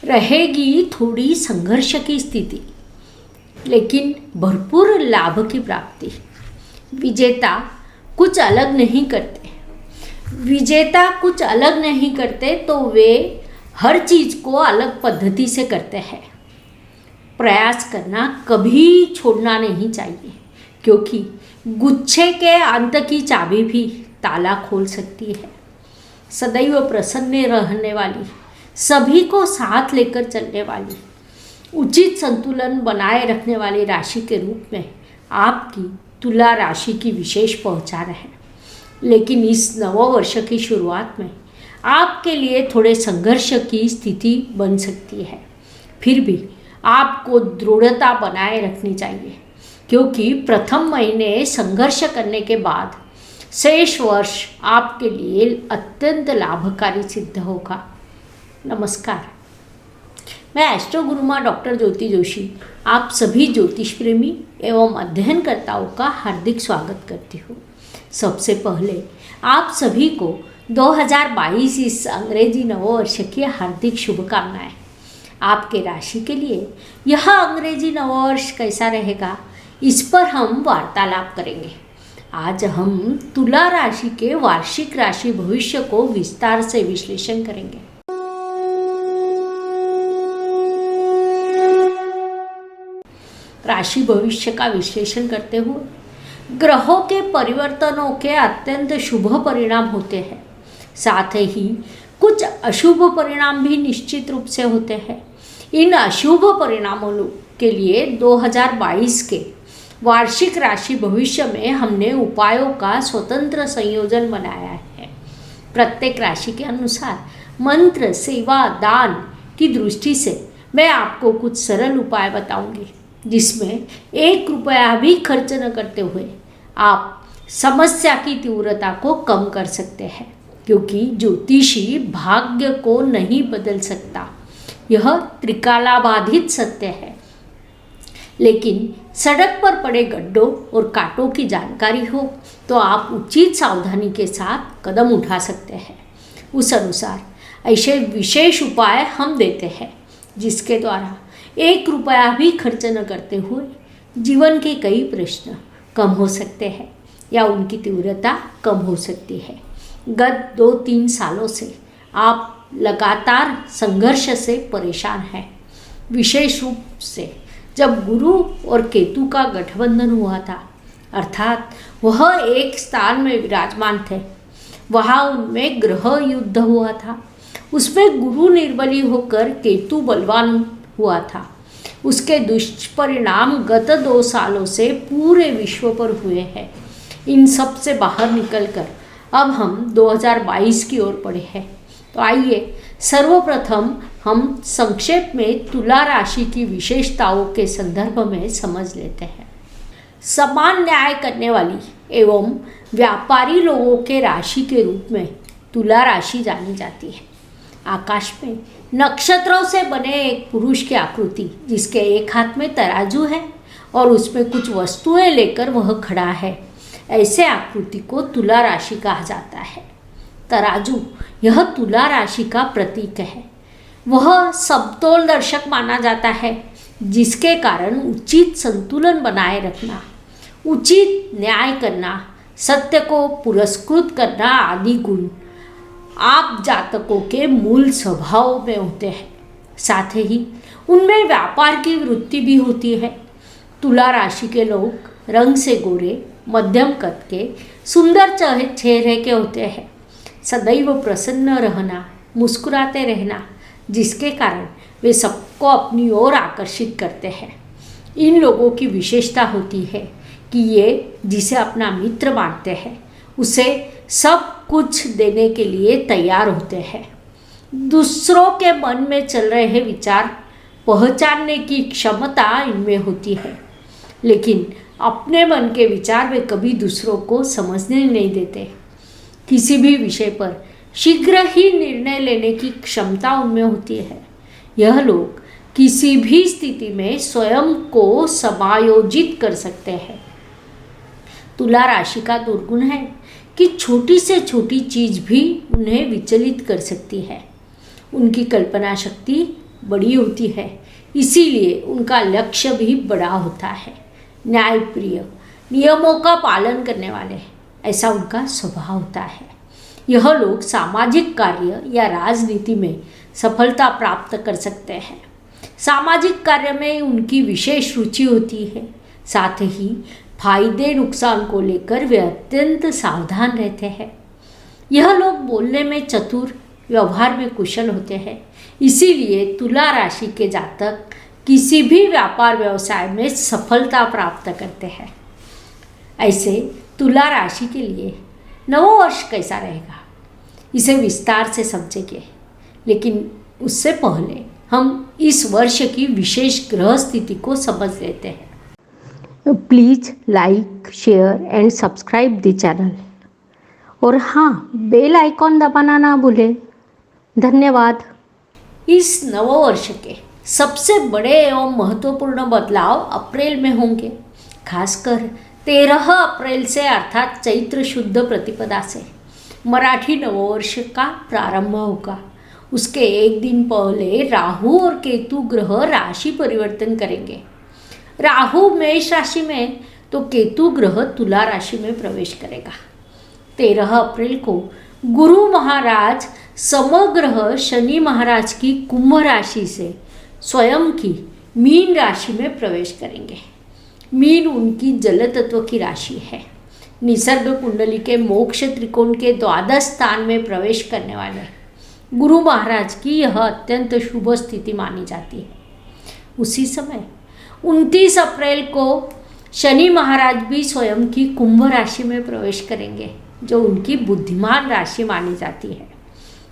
रहेगी थोड़ी संघर्ष की स्थिति, लेकिन भरपूर लाभ की प्राप्ति। विजेता कुछ अलग नहीं करते। विजेता कुछ अलग नहीं करते तो वे हर चीज़ को अलग पद्धति से करते हैं। प्रयास करना कभी छोड़ना नहीं चाहिए, क्योंकि गुच्छे के अंत की चाबी भी ताला खोल सकती है। सदैव प्रसन्न रहने वाली, सभी को साथ लेकर चलने वाली, उचित संतुलन बनाए रखने वाली राशि के रूप में आपकी तुला राशि की विशेष पहचान है। लेकिन इस नववर्ष की शुरुआत में आपके लिए थोड़े संघर्ष की स्थिति बन सकती है। फिर भी आपको दृढ़ता बनाए रखनी चाहिए, क्योंकि प्रथम महीने संघर्ष करने के बाद शेष वर्ष आपके लिए अत्यंत लाभकारी सिद्ध होगा। नमस्कार, मैं एस्ट्रो गुरुमा डॉक्टर ज्योति जोशी आप सभी ज्योतिष प्रेमी एवं अध्ययनकर्ताओं का हार्दिक स्वागत करती हूँ। सबसे पहले आप सभी को 2022 इस अंग्रेजी नववर्ष की हार्दिक शुभकामनाएं। आपके राशि के लिए यह अंग्रेजी नववर्ष कैसा रहेगा, इस पर हम वार्तालाप करेंगे। आज हम तुला राशि के वार्षिक राशि भविष्य को विस्तार से विश्लेषण करेंगे। राशि भविष्य का विश्लेषण करते हुए ग्रहों के परिवर्तनों के अत्यंत शुभ परिणाम होते हैं, साथ ही कुछ अशुभ परिणाम भी निश्चित रूप से होते हैं। इन अशुभ परिणामों के लिए 2022 के वार्षिक राशि भविष्य में हमने उपायों का स्वतंत्र संयोजन बनाया है। प्रत्येक राशि के अनुसार मंत्र, सेवा, दान की दृष्टि से मैं आपको कुछ सरल उपाय बताऊंगी, जिसमें 1 रुपया भी खर्च न करते हुए आप समस्या की तीव्रता को कम कर सकते हैं। क्योंकि ज्योतिषी भाग्य को नहीं बदल सकता, यह त्रिकालाबाधित सत्य है। लेकिन सड़क पर पड़े गड्ढों और कांटों की जानकारी हो तो आप उचित सावधानी के साथ कदम उठा सकते हैं। उस अनुसार ऐसे विशेष उपाय हम देते हैं, जिसके द्वारा 1 रुपया भी खर्च न करते हुए जीवन के कई प्रश्न कम हो सकते हैं या उनकी तीव्रता कम हो सकती है। गत 2-3 सालों से आप लगातार संघर्ष से परेशान हैं। विशेष रूप से जब गुरु और केतु का गठबंधन हुआ था, अर्थात वह एक स्थान में विराजमान थे, वहाँ उनमें ग्रह युद्ध हुआ था। उसमें गुरु निर्बली होकर केतु बलवान हुआ था। उसके दुष्परिणाम गत 2 सालों से पूरे विश्व पर हुए हैं। इन सब से बाहर निकलकर अब हम 2022 की ओर बढ़े हैं। तो आइए सर्वप्रथम हम संक्षेप में तुला राशि की विशेषताओं के संदर्भ में समझ लेते हैं। समान न्याय करने वाली एवं व्यापारी लोगों के राशि के रूप में तुला राशि जानी जाती है। आकाश में नक्षत्रों से बने एक पुरुष की आकृति, जिसके एक हाथ में तराजू है और उसमें कुछ वस्तुएं लेकर वह खड़ा है, ऐसे आकृति को तुला राशि कहा जाता है। तराजू यह तुला राशि का प्रतीक है। वह समतोल दर्शक माना जाता है, जिसके कारण उचित संतुलन बनाए रखना, उचित न्याय करना, सत्य को पुरस्कृत करना आदि गुण आप जातकों के मूल स्वभाव में होते हैं। साथ ही उनमें व्यापार की वृत्ति भी होती है। तुला राशि के लोग रंग से गोरे, मध्यम कद के, सुंदर चेहरे के होते हैं। सदैव प्रसन्न रहना, मुस्कुराते रहना, जिसके कारण वे सबको अपनी ओर आकर्षित करते हैं। इन लोगों की विशेषता होती है कि ये जिसे अपना मित्र मानते हैं, उसे सब कुछ देने के लिए तैयार होते हैं। दूसरों के मन में चल रहे विचार पहचानने की क्षमता इनमें होती है, लेकिन अपने मन के विचार वे कभी दूसरों को समझने नहीं देते। किसी भी विषय पर शीघ्र ही निर्णय लेने की क्षमता उनमें होती है। यह लोग किसी भी स्थिति में स्वयं को समायोजित कर सकते हैं। तुला राशि का दुर्गुण है कि छोटी से छोटी चीज़ भी उन्हें विचलित कर सकती है। उनकी कल्पना शक्ति बड़ी होती है, इसीलिए उनका लक्ष्य भी बड़ा होता है। न्यायप्रिय, नियमों का पालन करने वाले, ऐसा उनका स्वभाव होता है। यह लोग सामाजिक कार्य या राजनीति में सफलता प्राप्त कर सकते हैं। सामाजिक कार्य में उनकी विशेष रुचि होती है। साथ ही फायदे नुकसान को लेकर वे अत्यंत सावधान रहते हैं। यह लोग बोलने में चतुर, व्यवहार में कुशल होते हैं। इसीलिए तुला राशि के जातक किसी भी व्यापार व्यवसाय में सफलता प्राप्त करते हैं। ऐसे तुला राशि के लिए नववर्ष कैसा रहेगा, इसे विस्तार से समझेंगे, लेकिन उससे पहले हम इस वर्ष की विशेष ग्रह स्थिति को समझ लेते हैं। Please like, share and subscribe the channel, और हाँ, बेल आइकॉन दबाना ना भूलें। धन्यवाद। इस नववर्ष के सबसे बड़े एवं महत्वपूर्ण बदलाव अप्रैल में होंगे। खासकर 13 अप्रैल से अर्थात चैत्र शुद्ध प्रतिपदा से मराठी नववर्ष का प्रारंभ होगा। उसके एक दिन पहले राहु और केतु ग्रह राशि परिवर्तन करेंगे। राहु मेष राशि में तो केतु ग्रह तुला राशि में प्रवेश करेगा। 13 अप्रैल को गुरु महाराज समग्रह शनि महाराज की कुंभ राशि से स्वयं की मीन राशि में प्रवेश करेंगे। मीन उनकी जल तत्व की राशि है। निसर्ग कुंडली के मोक्ष त्रिकोण के द्वादश स्थान में प्रवेश करने वाले गुरु महाराज की यह अत्यंत शुभ स्थिति मानी जाती है। उसी समय 29 अप्रैल को शनि महाराज भी स्वयं की कुंभ राशि में प्रवेश करेंगे, जो उनकी बुद्धिमान राशि मानी जाती है।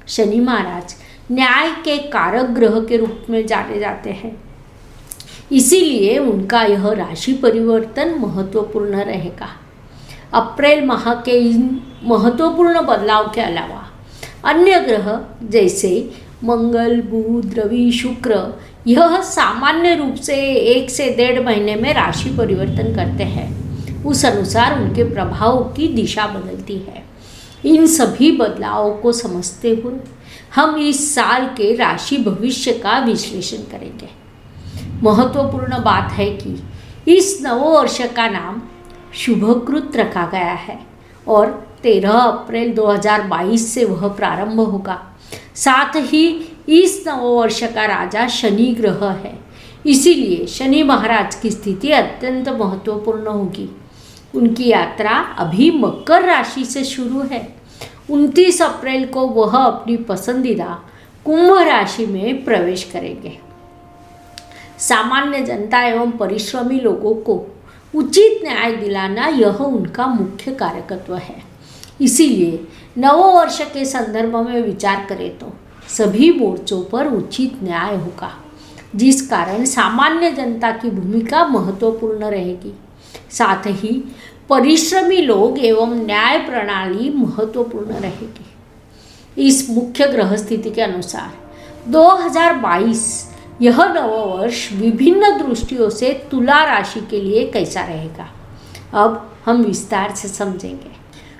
शनि महाराज न्याय के कारक ग्रह के रूप में जाने जाते हैं, इसीलिए उनका यह राशि परिवर्तन महत्वपूर्ण रहेगा। अप्रैल माह के इन महत्वपूर्ण बदलाव के अलावा अन्य ग्रह जैसे मंगल, बुध, रवि, शुक्र यह सामान्य रूप से 1 से 1.5 महीने में राशि परिवर्तन करते हैं। उस अनुसार उनके प्रभाव की दिशा बदलती है। इन सभी बदलावों को समझते हुए हम इस साल के राशि भविष्य का विश्लेषण करेंगे। महत्वपूर्ण बात है कि इस नववर्ष का नाम शुभकृत रखा गया है और 13 अप्रैल 2022 से वह प्रारंभ होगा। साथ ही इस नववर्ष का राजा शनि ग्रह है, इसीलिए शनि महाराज की स्थिति अत्यंत महत्वपूर्ण होगी। उनकी यात्रा अभी मकर राशि से शुरू है। 29 अप्रैल को वह अपनी पसंदीदा कुंभ राशि में प्रवेश करेंगे। सामान्य जनता एवं परिश्रमी लोगों को उचित न्याय दिलाना यह उनका मुख्य कार्यकत्व है। इसीलिए नववर्ष के संदर्भ में विचार करें तो सभी मोर्चों पर उचित न्याय होगा, जिस कारण सामान्य जनता की भूमिका महत्वपूर्ण रहेगी। साथ ही परिश्रमी लोग एवं न्याय प्रणाली महत्वपूर्ण रहेगी। इस मुख्य ग्रह स्थिति के अनुसार 2022 यह नववर्ष विभिन्न दृष्टियों से तुला राशि के लिए कैसा रहेगा, अब हम विस्तार से समझेंगे।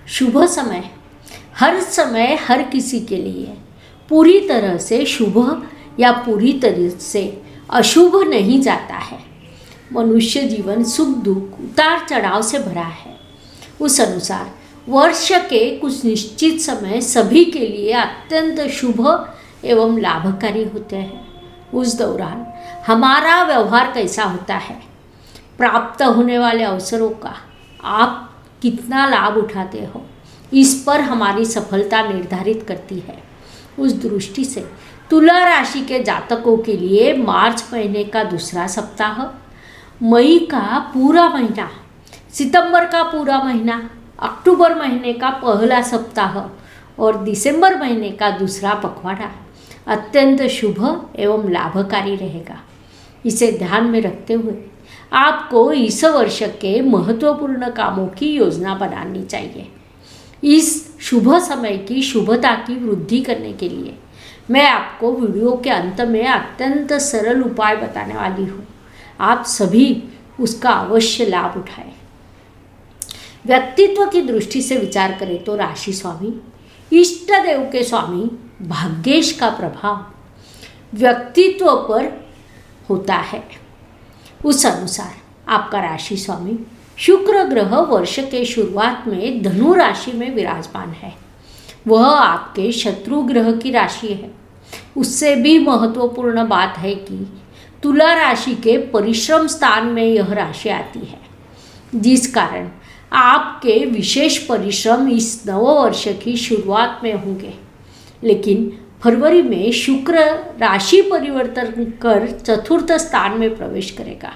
शुभ समय हर किसी के लिए पूरी तरह से शुभ या पूरी तरह से अशुभ नहीं जाता है। मनुष्य जीवन सुख दुख उतार चढ़ाव से भरा है। उस अनुसार वर्ष के कुछ निश्चित समय सभी के लिए अत्यंत शुभ एवं लाभकारी होते हैं। उस दौरान हमारा व्यवहार कैसा होता है, प्राप्त होने वाले अवसरों का आप कितना लाभ उठाते हो, इस पर हमारी सफलता निर्धारित करती है। उस दृष्टि से तुला राशि के जातकों के लिए मार्च महीने का दूसरा सप्ताह, मई का पूरा महीना, सितंबर का पूरा महीना, अक्टूबर महीने का पहला सप्ताह और दिसंबर महीने का दूसरा पखवाड़ा अत्यंत शुभ एवं लाभकारी रहेगा। इसे ध्यान में रखते हुए आपको इस वर्ष के महत्वपूर्ण कामों की योजना बनानी चाहिए। इस शुभ समय की शुभता की वृद्धि करने के लिए मैं आपको वीडियो के अंत में अत्यंत सरल उपाय बताने वाली हूँ। आप सभी उसका अवश्य लाभ उठाएं। व्यक्तित्व की दृष्टि से विचार करें तो राशि स्वामी, इष्ट देव के स्वामी भाग्येश का प्रभाव व्यक्तित्व पर होता है। उस अनुसार आपका राशि स्वामी शुक्र ग्रह वर्ष के शुरुआत में धनु राशि में विराजमान है। वह आपके शत्रु ग्रह की राशि है। उससे भी महत्वपूर्ण बात है कि तुला राशि के परिश्रम स्थान में यह राशि आती है, जिस कारण आपके विशेष परिश्रम इस नववर्ष की शुरुआत में होंगे। लेकिन फरवरी में शुक्र राशि परिवर्तन कर चतुर्थ स्थान में प्रवेश करेगा।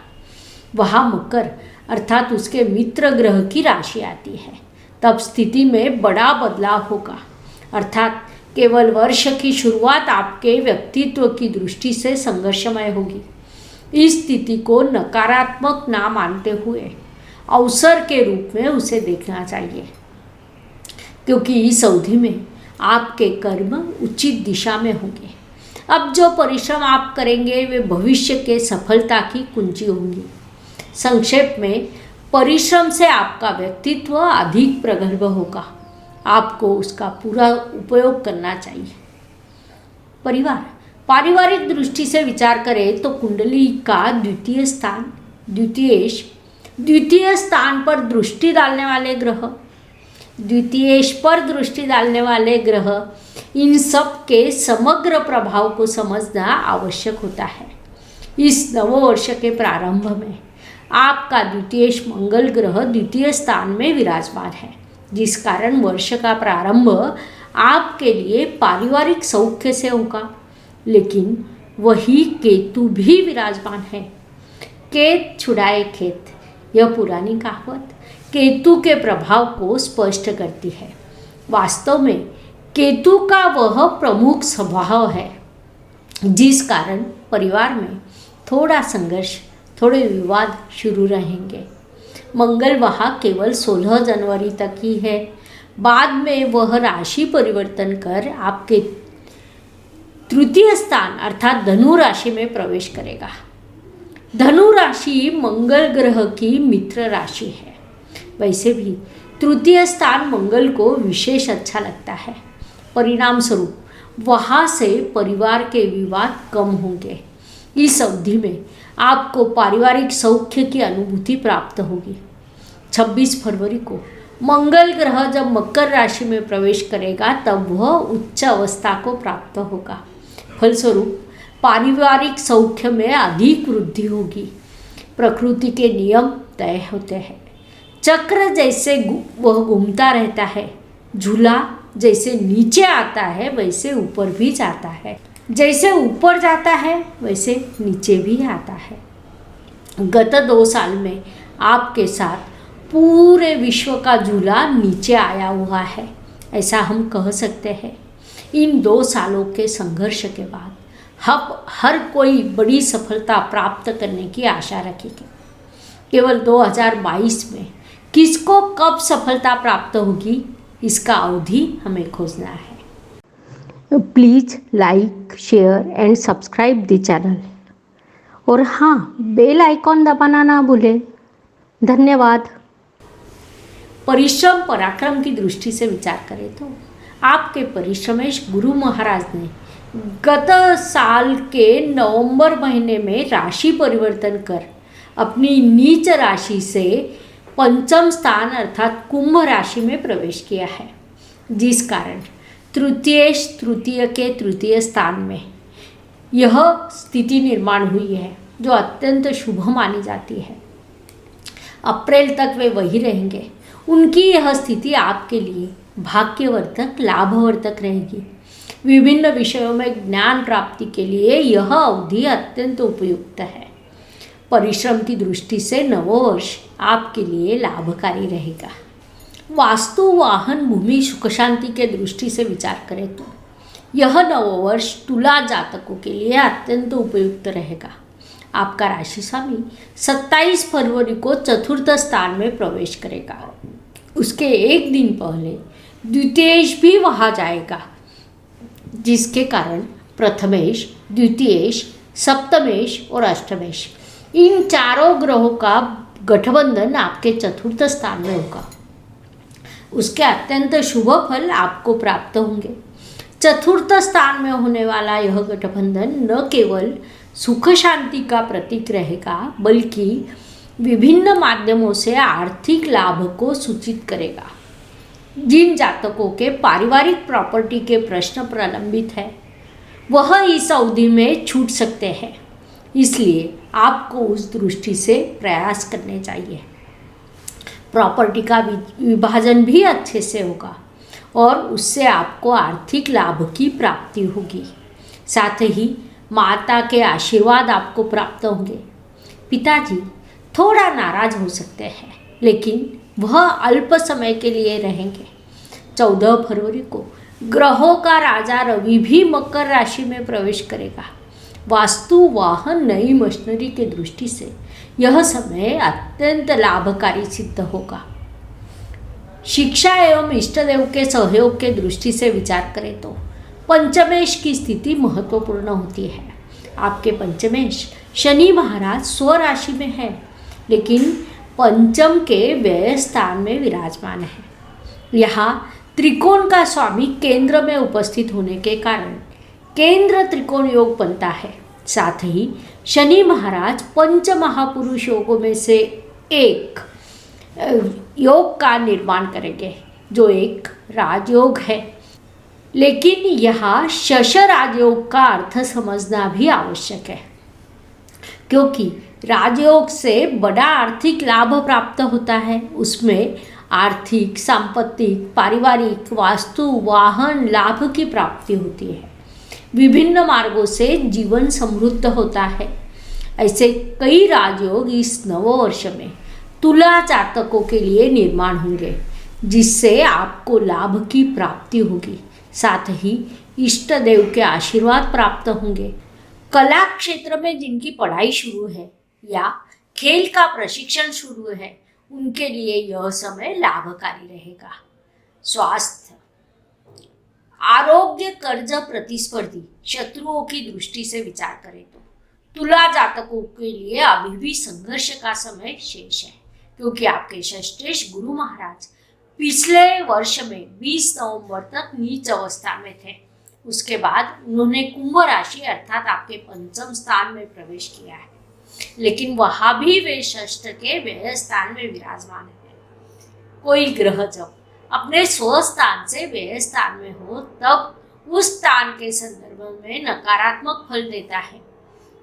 वहाँ मकर अर्थात उसके मित्र ग्रह की राशि आती है। तब स्थिति में बड़ा बदलाव होगा, अर्थात केवल वर्ष की शुरुआत आपके व्यक्तित्व की दृष्टि से संघर्षमय होगी। इस स्थिति को नकारात्मक ना मानते हुए अवसर के रूप में उसे देखना चाहिए, क्योंकि इस अवधि में आपके कर्म उचित दिशा में होंगे। अब जो परिश्रम आप करेंगे वे भविष्य के सफलता की कुंजी होंगी। संक्षेप में, परिश्रम से आपका व्यक्तित्व अधिक प्रगल्भ होगा। आपको उसका पूरा उपयोग करना चाहिए। परिवार, पारिवारिक दृष्टि से विचार करें तो कुंडली का द्वितीय स्थान पर दृष्टि डालने वाले ग्रह, द्वितीयेश पर दृष्टि डालने वाले ग्रह, इन सब के समग्र प्रभाव को समझना आवश्यक होता है। इस नववर्ष के प्रारंभ में आपका द्वितीयेश मंगल ग्रह द्वितीय स्थान में विराजमान है, जिस कारण वर्ष का प्रारंभ आपके लिए पारिवारिक सौख्य से होगा। लेकिन वही केतु भी विराजमान है। केत छुड़ाए खेत, यह पुरानी कहावत केतु के प्रभाव को स्पष्ट करती है। वास्तव में केतु का वह प्रमुख स्वभाव है, जिस कारण परिवार में थोड़ा संघर्ष, थोड़े विवाद शुरू रहेंगे। मंगल वहाँ केवल 16 जनवरी तक ही है। बाद में वह राशि परिवर्तन कर आपके तृतीय स्थान अर्थात धनु राशि में प्रवेश करेगा। धनु राशि मंगल ग्रह की मित्र राशि है। वैसे भी तृतीय स्थान मंगल को विशेष अच्छा लगता है। परिणाम स्वरूप वहाँ से परिवार के विवाद कम होंगे। इस अवधि में आपको पारिवारिक सौख्य की अनुभूति प्राप्त होगी। 26 फरवरी को मंगल ग्रह जब मकर राशि में प्रवेश करेगा तब वह उच्च अवस्था को प्राप्त होगा। फलस्वरूप पारिवारिक सौख्य में अधिक वृद्धि होगी। प्रकृति के नियम तय होते हैं। चक्र जैसे वह घूमता रहता है, झूला जैसे नीचे आता है वैसे ऊपर भी जाता है, जैसे ऊपर जाता है वैसे नीचे भी आता है। गत 2 साल में आपके साथ पूरे विश्व का झूला नीचे आया हुआ है, ऐसा हम कह सकते हैं। इन 2 सालों के संघर्ष के बाद हर कोई बड़ी सफलता प्राप्त करने की आशा रखेगा। केवल 2022 में किसको कब सफलता प्राप्त होगी, इसका अवधि हमें खोजना है। Please like, share and subscribe the channel, और हाँ, बेल आइकॉन दबाना ना भूलें। धन्यवाद। परिश्रम पराक्रम की दृष्टि से विचार करें तो आपके परिश्रमेश गुरु महाराज ने गत साल के नवंबर महीने में राशि परिवर्तन कर अपनी नीच राशि से पंचम स्थान अर्थात कुंभ राशि में प्रवेश किया है, जिस कारण तृतीय के तृतीय स्थान में यह स्थिति निर्माण हुई है, जो अत्यंत शुभ मानी जाती है। अप्रैल तक वे वही रहेंगे। उनकी यह स्थिति आपके लिए भाग्यवर्धक, लाभवर्धक रहेगी। विभिन्न विषयों में ज्ञान प्राप्ति के लिए यह अवधि अत्यंत उपयुक्त है। परिश्रम की दृष्टि से नववर्ष आपके लिए लाभकारी रहेगा। वास्तु, वाहन, भूमि, सुख शांति के दृष्टि से विचार करें तो यह नववर्ष तुला जातकों के लिए अत्यंत उपयुक्त रहेगा। आपका राशि स्वामी 27 फरवरी को चतुर्थ स्थान में प्रवेश करेगा। उसके एक दिन पहले द्वितीयेश भी वहाँ जाएगा, जिसके कारण प्रथमेश, द्वितीयेश, सप्तमेश और अष्टमेश इन चारों ग्रहों का गठबंधन आपके चतुर्थ स्थान में होगा। उसके अत्यंत शुभ फल आपको प्राप्त होंगे। चतुर्थ स्थान में होने वाला यह गठबंधन न केवल सुख शांति का प्रतीक रहेगा बल्कि विभिन्न माध्यमों से आर्थिक लाभ को सूचित करेगा। जिन जातकों के पारिवारिक प्रॉपर्टी के प्रश्न प्रलंबित है वह इस अवधि में छूट सकते हैं, इसलिए आपको उस दृष्टि से प्रयास करने चाहिए। प्रॉपर्टी का विभाजन भी अच्छे से होगा और उससे आपको आर्थिक लाभ की प्राप्ति होगी। साथ ही माता के आशीर्वाद आपको प्राप्त होंगे। पिताजी थोड़ा नाराज हो सकते हैं लेकिन वह अल्प समय के लिए रहेंगे। 14 फरवरी को ग्रहों का राजा रवि भी मकर राशि में प्रवेश करेगा। वास्तु वाहन नई मशीनरी के दृष्टि से यह समय अत्यंत लाभकारी सिद्ध होगा। शिक्षा एवं इष्ट देव के सहयोग के दृष्टि से विचार करें तो पंचमेश की स्थिति महत्वपूर्ण होती है। आपके पंचमेश शनि महाराज स्वराशि में है लेकिन पंचम के व्यय स्थान में विराजमान है। यहाँ त्रिकोण का स्वामी केंद्र में उपस्थित होने के कारण केंद्र त्रिकोण योग बनता है। साथ ही शनि महाराज पंच महापुरुष योगों में से एक योग का निर्माण करेंगे जो एक राजयोग है। लेकिन यहाँ शश राजयोग का अर्थ समझना भी आवश्यक है क्योंकि राजयोग से बड़ा आर्थिक लाभ प्राप्त होता है। उसमें आर्थिक, सांपत्तिक, पारिवारिक, वास्तु, वाहन लाभ की प्राप्ति होती है। विभिन्न मार्गों से जीवन समृद्ध होता है। ऐसे कई राजयोग इस नववर्ष में तुला जातकों के लिए निर्माण होंगे जिससे आपको लाभ की प्राप्ति होगी। साथ ही इष्ट देव के आशीर्वाद प्राप्त होंगे। कला क्षेत्र में जिनकी पढ़ाई शुरू है या खेल का प्रशिक्षण शुरू है उनके लिए यह समय लाभकारी रहेगा। स्वास्थ्य, आरोग्य, कर्ज, प्रतिस्पर्धी शत्रुओं की दृष्टि से विचार करें तो तुला जातकों के लिए अभी भी संघर्ष का समय शेष है क्योंकि आपके षष्ठेश गुरु महाराज पिछले वर्ष में 20 नवंबर तक नीच अवस्था में थे। उसके बाद उन्होंने कुंभ राशि अर्थात आपके पंचम स्थान में प्रवेश किया है लेकिन वहां भी वे षष्ठ के व्यय स्थान में विराजमान है। कोई ग्रह जब अपने स्वस्थान से व्यय स्थान में हो तब उस स्थान के संदर्भ में नकारात्मक फल देता है।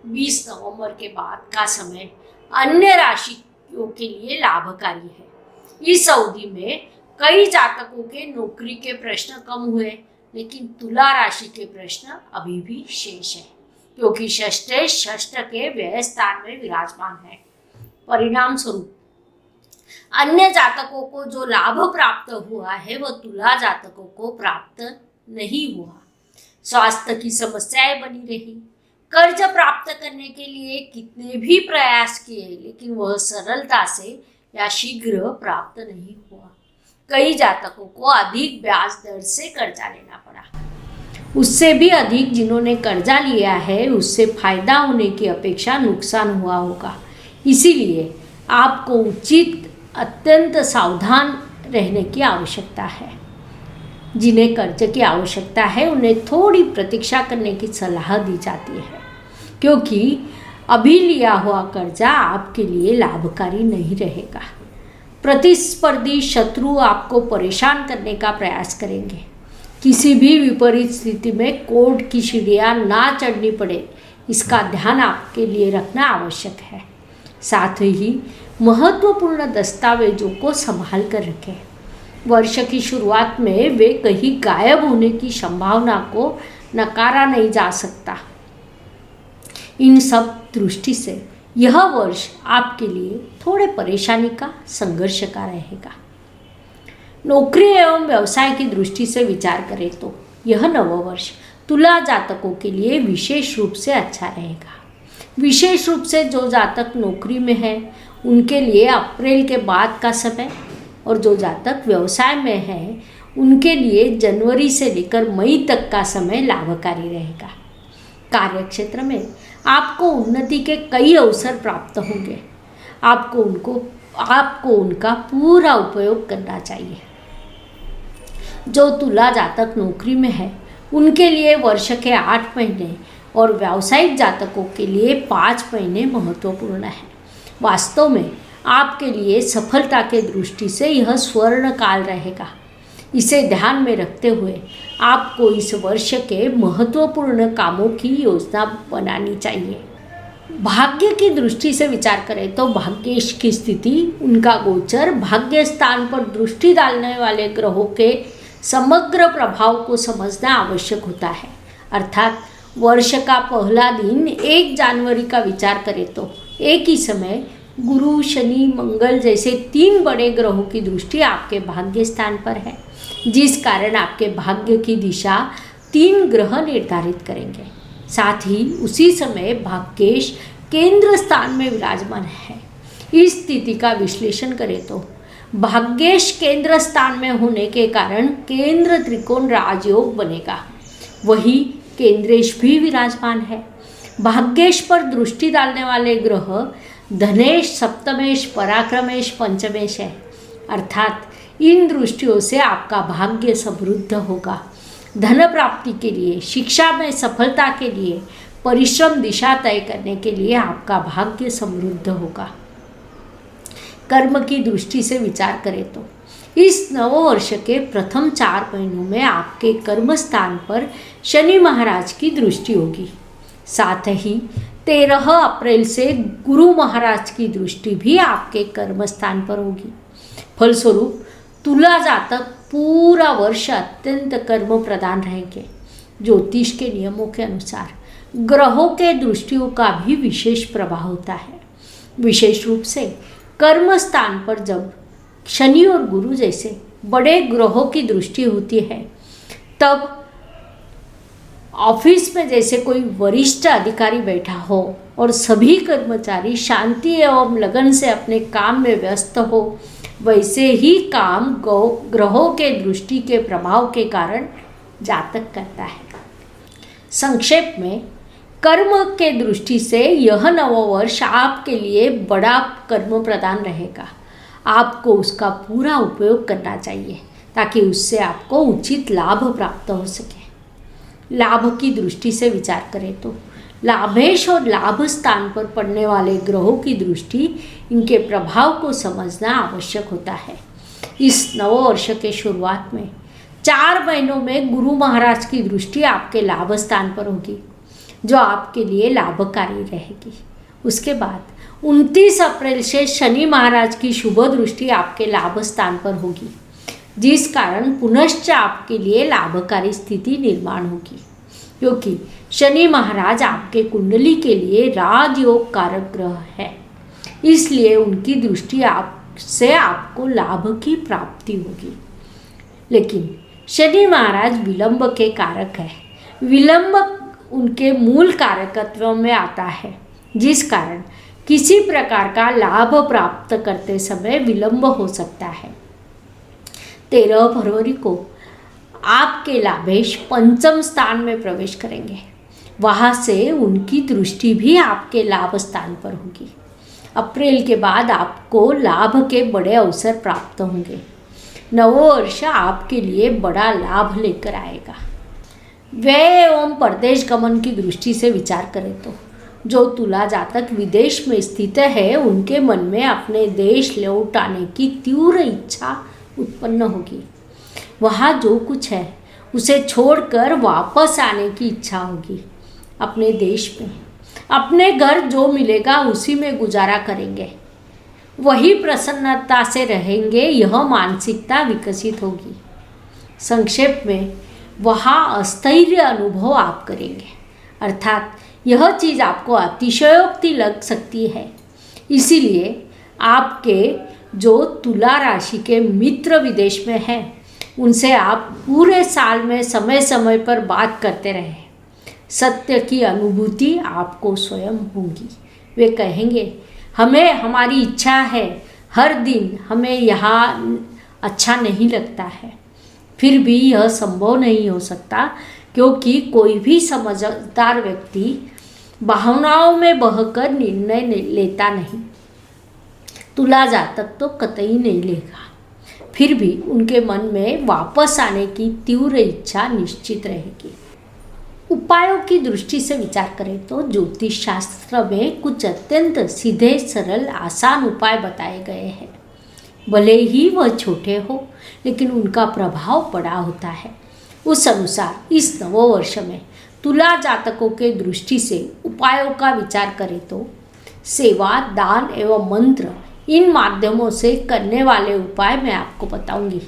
20 नवंबर के बाद का समय अन्य राशियों के लिए लाभकारी है। इस अवधि में कई जातकों के नौकरी के प्रश्न कम हुए लेकिन तुला राशि के प्रश्न अभी भी शेष है क्योंकि षष्ठ के व्यय स्थान में विराजमान है। परिणाम स्वरूप अन्य जातकों को जो लाभ प्राप्त हुआ है वह तुला जातकों को प्राप्त नहीं हुआ। स्वास्थ्य की समस्याएं बनी रही। कर्ज प्राप्त करने के लिए कितने भी प्रयास किए लेकिन वह सरलता से या शीघ्र प्राप्त नहीं हुआ। कई जातकों को अधिक ब्याज दर से कर्जा लेना पड़ा। उससे भी अधिक जिन्होंने कर्जा लिया है उससे फायदा होने की अपेक्षा नुकसान हुआ होगा। इसीलिए आपको उचित अत्यंत सावधान रहने की आवश्यकता है। जिन्हें कर्ज की आवश्यकता है उन्हें थोड़ी प्रतीक्षा करने की सलाह दी जाती है क्योंकि अभी लिया हुआ कर्जा आपके लिए लाभकारी नहीं रहेगा। प्रतिस्पर्धी शत्रु आपको परेशान करने का प्रयास करेंगे। किसी भी विपरीत स्थिति में कोर्ट की सीढ़ियाँ ना चढ़नी पड़े इसका ध्यान आपके लिए रखना आवश्यक है। साथ ही महत्वपूर्ण दस्तावेजों को संभाल कर रखें। वर्ष की शुरुआत में वे कहीं गायब होने की संभावना को नकारा नहीं जा सकता। इन सब दृष्टि से यह वर्ष आपके लिए थोड़े परेशानी का, संघर्ष का रहेगा। नौकरी एवं व्यवसाय की दृष्टि से विचार करें तो यह नववर्ष तुला जातकों के लिए विशेष रूप से अच्छा रहेगा। विशेष रूप से जो जातक नौकरी में है उनके लिए अप्रैल के बाद का समय और जो जातक व्यवसाय में है उनके लिए जनवरी से लेकर मई तक का समय लाभकारी रहेगा। कार्यक्षेत्र में आपको उन्नति के कई अवसर प्राप्त होंगे। आपको उनका पूरा उपयोग करना चाहिए। जो तुला जातक नौकरी में है उनके लिए वर्ष के 8 महीने और व्यावसायिक जातकों के लिए 5 महीने महत्वपूर्ण है। वास्तव में आपके लिए सफलता के दृष्टि से यह स्वर्ण काल रहेगा। इसे ध्यान में रखते हुए आपको इस वर्ष के महत्वपूर्ण कामों की योजना बनानी चाहिए। भाग्य की दृष्टि से विचार करें तो भाग्येश की स्थिति, उनका गोचर, भाग्य स्थान पर दृष्टि डालने वाले ग्रहों के समग्र प्रभाव को समझना आवश्यक होता है। अर्थात वर्ष का पहला दिन 1 जनवरी का विचार करें तो एक ही समय गुरु, शनि, मंगल जैसे 3 बड़े ग्रहों की दृष्टि आपके भाग्य स्थान पर है, जिस कारण आपके भाग्य की दिशा 3 ग्रह निर्धारित करेंगे। साथ ही उसी समय भाग्येश केंद्र स्थान में विराजमान है। इस स्थिति का विश्लेषण करें तो भाग्येश केंद्र स्थान में होने के कारण केंद्र त्रिकोण राजयोग बनेगा। वही केंद्रेश भी विराजमान है। भाग्येश पर दृष्टि डालने वाले ग्रह धनेश, सप्तमेश, पराक्रमेश, पंचमेश है। अर्थात इन दृष्टियों से आपका भाग्य समृद्ध होगा। धन प्राप्ति के लिए, शिक्षा में सफलता के लिए, परिश्रम दिशा तय करने के लिए आपका भाग्य समृद्ध होगा। कर्म की दृष्टि से विचार करें तो इस नववर्ष के प्रथम 4 महीनों में आपके कर्म स्थान पर शनि महाराज की दृष्टि होगी। साथ ही 13 अप्रैल से गुरु महाराज की दृष्टि भी आपके कर्म स्थान पर होगी। फलस्वरूप तुला जातक पूरा वर्ष अत्यंत कर्म प्रधान रहेंगे। ज्योतिष के नियमों के अनुसार ग्रहों के दृष्टियों का भी विशेष प्रभाव होता है। विशेष रूप से कर्म स्थान पर जब शनि और गुरु जैसे बड़े ग्रहों की दृष्टि होती है, तब ऑफिस में जैसे कोई वरिष्ठ अधिकारी बैठा हो और सभी कर्मचारी शांति एवं लगन से अपने काम में व्यस्त हो, वैसे ही काम ग्रहों के दृष्टि के प्रभाव के कारण जातक करता है। संक्षेप में कर्म के दृष्टि से यह नववर्ष आपके लिए बड़ा कर्म प्रदान रहेगा। आपको उसका पूरा उपयोग करना चाहिए ताकि उससे आपको उचित लाभ प्राप्त हो सके। लाभ की दृष्टि से विचार करें तो लाभेश और लाभ स्थान पर पड़ने वाले ग्रहों की दृष्टि, इनके प्रभाव को समझना आवश्यक होता है। इस नववर्ष के शुरुआत में 4 महीनों में गुरु महाराज की दृष्टि आपके लाभ स्थान पर होगी, जो आपके लिए लाभकारी रहेगी। उसके बाद 29 अप्रैल से शनि महाराज की शुभ दृष्टि आपके लाभ स्थान पर होगी, जिस कारण पुनश्च आपके लिए लाभकारी स्थिति निर्माण होगी, क्योंकि शनि महाराज आपके कुंडली के लिए राजयोग कारक ग्रह है। इसलिए उनकी दृष्टि आपसे आपको लाभ की प्राप्ति होगी। लेकिन शनि महाराज विलंब के कारक है। विलंब उनके मूल कारकत्व में आता है, जिस कारण किसी प्रकार का लाभ प्राप्त करते समय विलंब हो सकता है। 13 फरवरी को आपके लाभेश पंचम स्थान में प्रवेश करेंगे। वहाँ से उनकी दृष्टि भी आपके लाभ स्थान पर होगी। अप्रैल के बाद आपको लाभ के बड़े अवसर प्राप्त होंगे। नववर्ष आपके लिए बड़ा लाभ लेकर आएगा। व्यय एवं परदेश गमन की दृष्टि से विचार करें तो जो तुला जातक विदेश में स्थित है, उनके मन में अपने देश लौट आने की तीव्र इच्छा उत्पन्न होगी। वहाँ जो कुछ है उसे छोड़कर वापस आने की इच्छा होगी। अपने देश में अपने घर जो मिलेगा उसी में गुजारा करेंगे, वही प्रसन्नता से रहेंगे, यह मानसिकता विकसित होगी। संक्षेप में वहाँ अस्थैर्य अनुभव आप करेंगे, अर्थात यह चीज़ आपको अतिशयोक्ति लग सकती है। इसीलिए आपके जो तुला राशि के मित्र विदेश में हैं, उनसे आप पूरे साल में समय समय पर बात करते रहें। सत्य की अनुभूति आपको स्वयं होगी। वे कहेंगे, हमें हमारी इच्छा है, हर दिन हमें यहाँ अच्छा नहीं लगता है, फिर भी यह संभव नहीं हो सकता, क्योंकि कोई भी समझदार व्यक्ति भावनाओं में बहकर निर्णय लेता नहीं। तुला जातक तो कतई नहीं लेगा। फिर भी उनके मन में वापस आने की तीव्र इच्छा निश्चित रहेगी। उपायों की दृष्टि से विचार करें तो ज्योतिष शास्त्र में कुछ अत्यंत सीधे सरल आसान उपाय बताए गए हैं। भले ही वह छोटे हो, लेकिन उनका प्रभाव बड़ा होता है। उस अनुसार इस नववर्ष में तुला जातकों के दृष्टि से उपायों का विचार करें तो सेवा, दान एवं मंत्र, इन माध्यमों से करने वाले उपाय मैं आपको बताऊंगी।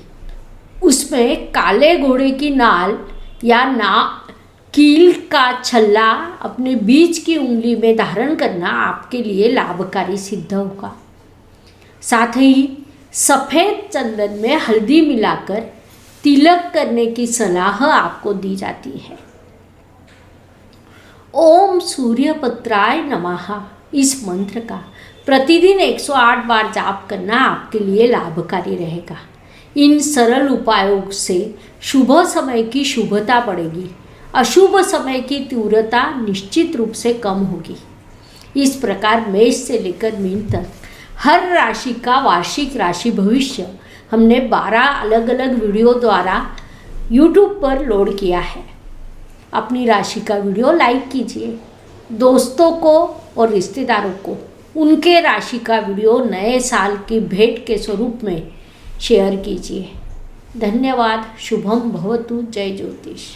उसमें काले घोड़े की नाल या कील का छल्ला अपने बीच की उंगली में धारण करना आपके लिए लाभकारी सिद्ध होगा। साथ ही सफ़ेद चंदन में हल्दी मिलाकर तिलक करने की सलाह आपको दी जाती है। ओम सूर्यपत्राय नमः इस मंत्र का प्रतिदिन 108 बार जाप करना आपके लिए लाभकारी रहेगा। इन सरल उपायों से शुभ समय की शुभता बढ़ेगी, अशुभ समय की तीव्रता निश्चित रूप से कम होगी। इस प्रकार मेष से लेकर मीन तक हर राशि का वार्षिक राशि भविष्य हमने 12 अलग अलग वीडियो द्वारा YouTube पर लोड किया है। अपनी राशि का वीडियो लाइक कीजिए, दोस्तों को और रिश्तेदारों को उनके राशि का वीडियो नए साल की भेंट के स्वरूप में शेयर कीजिए। धन्यवाद। शुभम भवतु। जय ज्योतिष।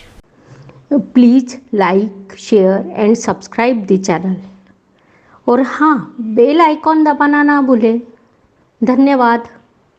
Please like, share and subscribe the channel. और हाँ, बेल आइकॉन दबाना ना भूलें। धन्यवाद।